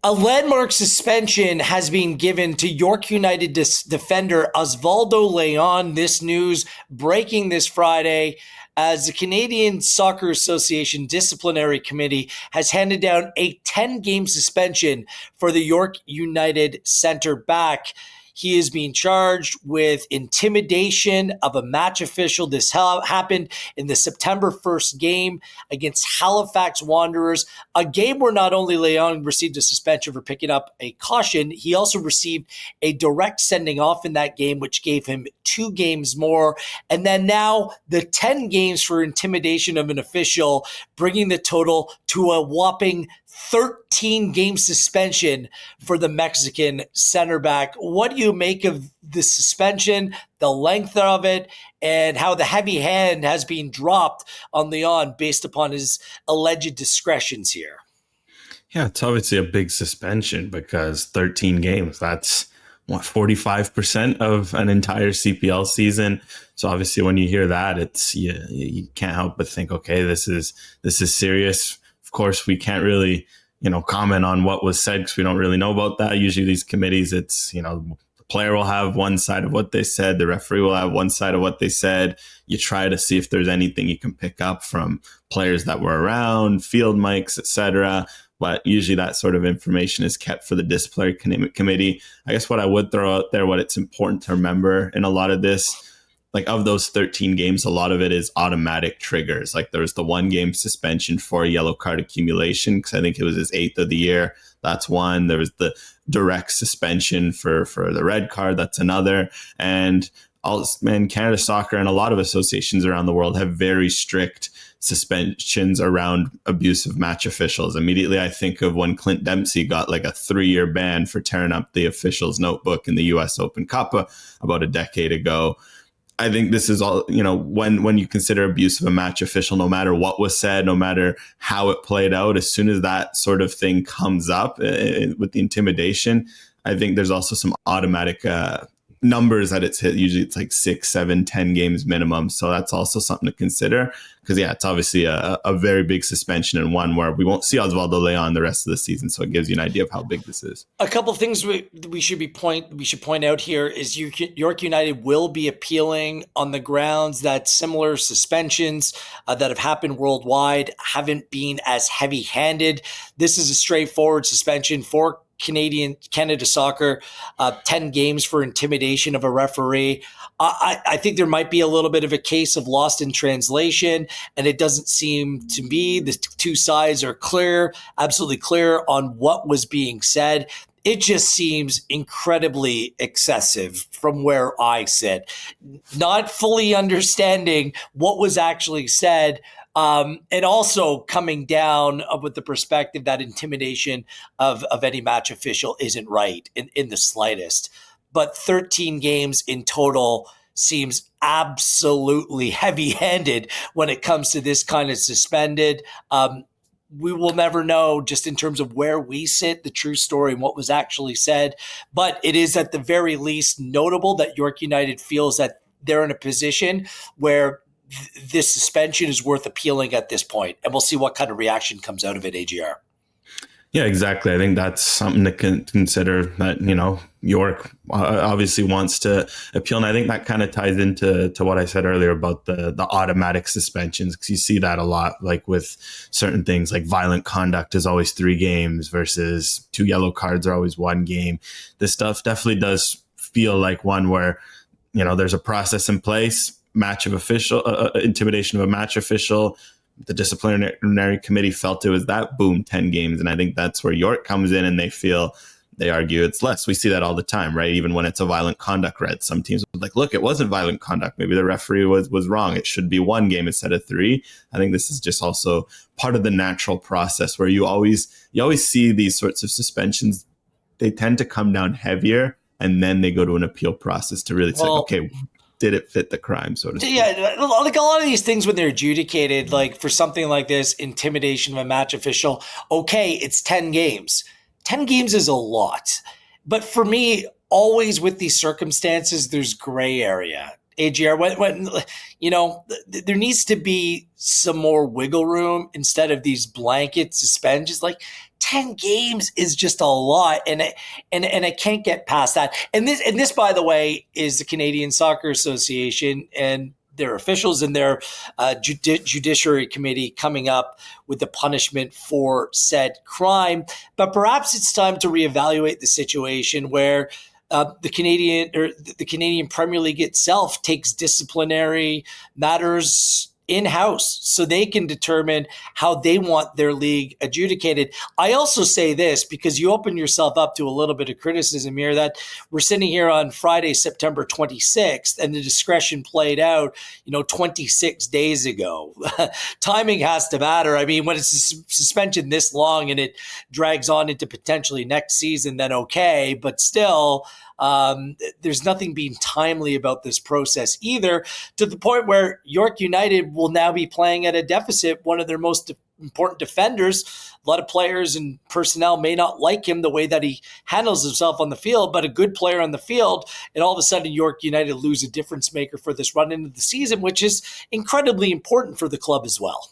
A landmark suspension has been given to York United defender Oswaldo Léon. This news breaking this Friday as the Canadian Soccer Association Disciplinary Committee has handed down a 10-game suspension for the York United center back. He is being charged with intimidation of a match official. This happened in the September 1st game against Halifax Wanderers, a game where not only Leon received a suspension for picking up a caution, he also received a direct sending off in that game, which gave him 2 games more. And then now the 10 games for intimidation of an official, bringing the total to a whopping 13-game suspension for the Mexican center back. What do you make of the suspension, the length of it, and how the heavy hand has been dropped on Leon based upon his alleged discretions here? Yeah, it's obviously a big suspension because 13 games, that's 45% of an entire CPL season. So obviously when you hear that, it's you can't help but think, okay, this is serious. Of course, we can't really, comment on what was said because we don't really know about that. Usually these committees, it's, the player will have one side of what they said. The referee will have one side of what they said. You try to see if there's anything you can pick up from players that were around, field mics, etc. But usually that sort of information is kept for the disciplinary committee. I guess what I would throw out there, what it's important to remember in a lot of this, like of those 13 games, a lot of it is automatic triggers. Like there was the 1-game suspension for yellow card accumulation because I think it was his 8th of the year. That's one. There was the direct suspension for the red card. That's another. And Canada Soccer and a lot of associations around the world have very strict suspensions around abusive match officials. Immediately, I think of when Clint Dempsey got like a 3-year ban for tearing up the official's notebook in the U.S. Open Cup about a decade ago. I think this is all, when you consider abuse of a match official, no matter what was said, no matter how it played out, as soon as that sort of thing comes up with the intimidation, I think there's also some automatic numbers that it's hit. Usually it's like 6, 7, 10 games minimum. So that's also something to consider because, it's obviously a very big suspension and one where we won't see Oswaldo Léon the rest of the season. So it gives you an idea of how big this is. A couple of things we should point out here is York United will be appealing on the grounds that similar suspensions that have happened worldwide haven't been as heavy-handed. This is a straightforward suspension for Canada Soccer, 10 games for intimidation of a referee. I think there might be a little bit of a case of lost in translation, and it doesn't seem to me the two sides are absolutely clear on what was being said. It just seems incredibly excessive from where I sit, not fully understanding what was actually said. And also coming down with the perspective that intimidation of any match official isn't right in the slightest. But 13 games in total seems absolutely heavy-handed when it comes to this kind of suspended. We will never know just in terms of where we sit, the true story and what was actually said. But it is at the very least notable that York United feels that they're in a position where this suspension is worth appealing at this point, and we'll see what kind of reaction comes out of it, AGR. Yeah, exactly. I think that's something to consider that, York obviously wants to appeal. And I think that kind of ties into what I said earlier about the automatic suspensions, because you see that a lot, like with certain things like violent conduct is always 3 games versus 2 yellow cards are always 1 game. This stuff definitely does feel like one where, there's a process in place. Intimidation of a match official. The disciplinary committee felt it was that, boom, 10 games. And I think that's where York comes in and they argue it's less. We see that all the time, right? Even when it's a violent conduct red, some teams are like, look, it wasn't violent conduct. Maybe the referee was wrong. It should be 1 game instead of 3. I think this is just also part of the natural process where you always see these sorts of suspensions. They tend to come down heavier and then they go to an appeal process to really say, okay, did it fit the crime, so to speak? Yeah, like a lot of these things when they're adjudicated, like for something like this, intimidation of a match official, okay, it's 10 games. 10 games is a lot. But for me, always with these circumstances, there's gray area. AGR, when there needs to be some more wiggle room instead of these blanket suspensions. Like 10 games is just a lot, and I can't get past that. And this, by the way, is the Canadian Soccer Association and their officials and their judiciary committee coming up with the punishment for said crime. But perhaps it's time to reevaluate the situation where the Canadian Premier League itself takes disciplinary matters in-house so they can determine how they want their league adjudicated. I also say this because you open yourself up to a little bit of criticism here, that we're sitting here on Friday, September 26th, and the discretion played out, 26 days ago. Timing has to matter. I mean, when it's a suspension this long and it drags on into potentially next season, then okay, but still, there's nothing being timely about this process either, to the point where York United will now be playing at a deficit. One of their most important defenders, a lot of players and personnel may not like him, the way that he handles himself on the field, but a good player on the field, and all of a sudden York United lose a difference maker for this run into the season, which is incredibly important for the club as well.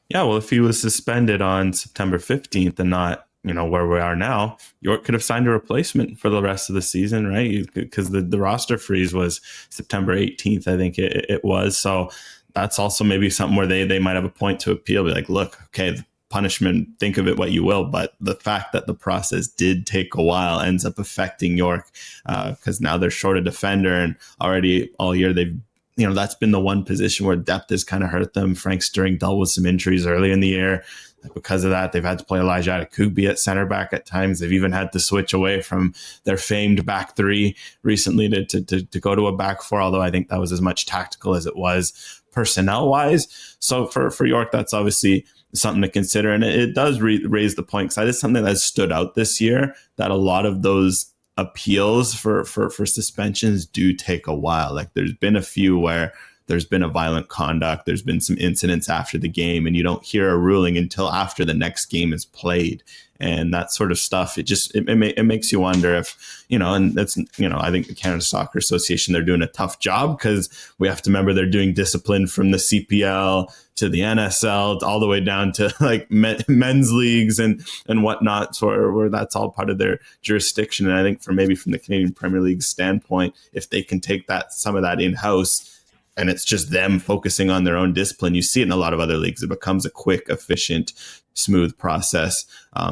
Yeah, well, if he was suspended on September 15th and not where we are now, York could have signed a replacement for the rest of the season, right? Because the roster freeze was September 18th, I think it was. So that's also maybe something where they might have a point to appeal. Be like, look, okay, the punishment, think of it what you will, but the fact that the process did take a while ends up affecting York because now they're short a defender, and already all year they've that's been the one position where depth has kind of hurt them. Frank Stirring dealt with some injuries early in the year. Because of that, they've had to play Elijah Adekugbe at center back at times. They've even had to switch away from their famed back three recently to go to a back four, although I think that was as much tactical as it was personnel-wise. So for York, that's obviously something to consider. And it does raise the point, because that is something that has stood out this year, that a lot of those appeals for suspensions do take a while. Like there's been a few where there's been a violent conduct, there's been some incidents after the game, and you don't hear a ruling until after the next game is played. And that sort of stuff, it makes you wonder if, and that's, I think the Canada Soccer Association, they're doing a tough job, because we have to remember they're doing discipline from the CPL to the NSL, all the way down to like men's leagues and whatnot, so where that's all part of their jurisdiction. And I think from the Canadian Premier League standpoint, if they can take some of that in-house, and it's just them focusing on their own discipline. You see it in a lot of other leagues. It becomes a quick, efficient, smooth process.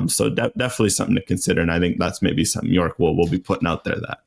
So definitely something to consider. And I think that's maybe something York will be putting out there. That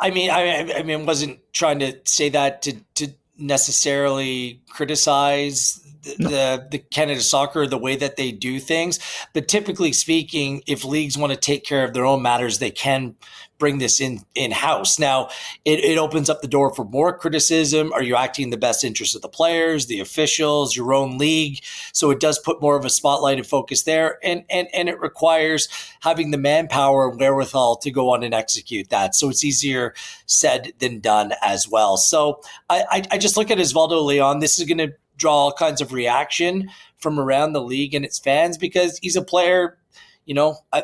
I mean, wasn't trying to say that to necessarily criticize the Canada Soccer, the way that they do things. But typically speaking, if leagues want to take care of their own matters, they can bring this in-house. Now, it opens up the door for more criticism. Are you acting in the best interest of the players, the officials, your own league? So it does put more of a spotlight and focus there. And it requires having the manpower and wherewithal to go on and execute that. So it's easier said than done as well. So I just look at Oswaldo Léon. This is going to draw all kinds of reaction from around the league and its fans, because he's a player,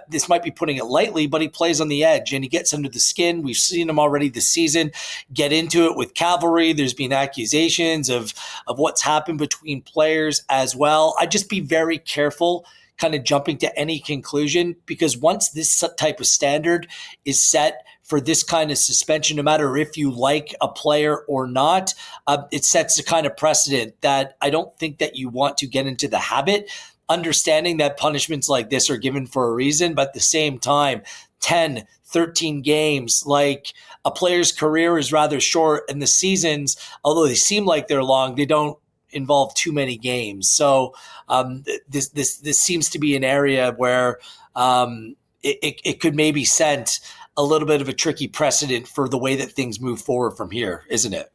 this might be putting it lightly, but he plays on the edge and he gets under the skin. We've seen him already this season get into it with Cavalry. There's been accusations of what's happened between players as well. I'd just be very careful kind of jumping to any conclusion, because once this type of standard is set for this kind of suspension, no matter if you like a player or not, it sets a kind of precedent that I don't think that you want to get into the habit, understanding that punishments like this are given for a reason, but at the same time, 10, 13 games, like a player's career is rather short, and the seasons, although they seem like they're long, they don't involve too many games. So this seems to be an area where it could maybe set a little bit of a tricky precedent for the way that things move forward from here, isn't it?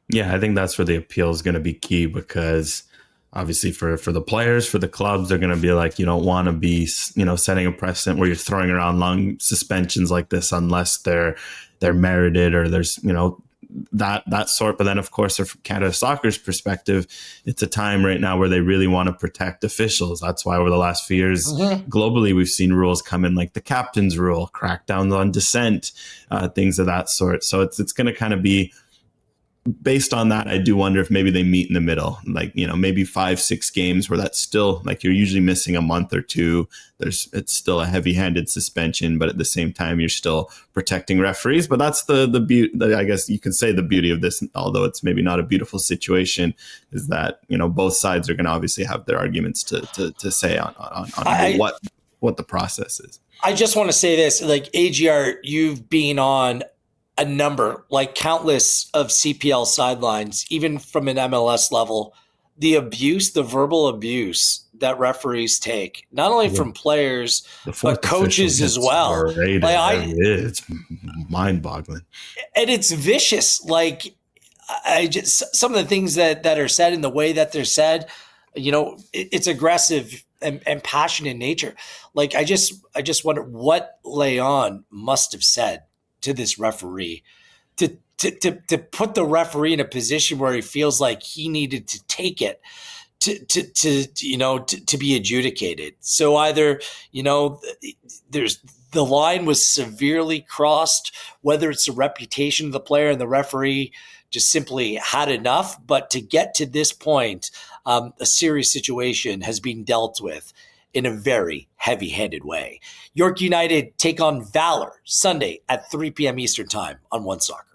Yeah, I think that's where the appeal is going to be key, because obviously for the players, for the clubs, they're going to be like, you don't want to be, setting a precedent where you're throwing around long suspensions like this unless they're merited or there's, that sort. But then, of course, from Canada Soccer's perspective, it's a time right now where they really want to protect officials. That's why over the last few years, globally, we've seen rules come in like the captain's rule, crackdowns on dissent, things of that sort. So it's going to kind of be based on that, I do wonder if maybe they meet in the middle, like, maybe 5, 6 games where that's still like you're usually missing a month or two. It's still a heavy handed suspension, but at the same time, you're still protecting referees. But that's the beauty, I guess you could say the beauty of this, although it's maybe not a beautiful situation, is that, both sides are going to obviously have their arguments to say on what the process is. I just want to say this, like AGR, you've been on a number, like countless of CPL sidelines, even from an MLS level, the verbal abuse that referees take, not only from players, but coaches as well. It's mind-boggling. And it's vicious. Like, some of the things that are said and the way that they're said, it's aggressive and passionate in nature. Like, I just wonder what Leon must have said to this referee to put the referee in a position where he feels like he needed to take it to be adjudicated. So either, there's the line was severely crossed, whether it's the reputation of the player and the referee just simply had enough. But to get to this point, a serious situation has been dealt with in a very heavy-handed way. York United take on Valor Sunday at 3 p.m. Eastern Time on OneSoccer.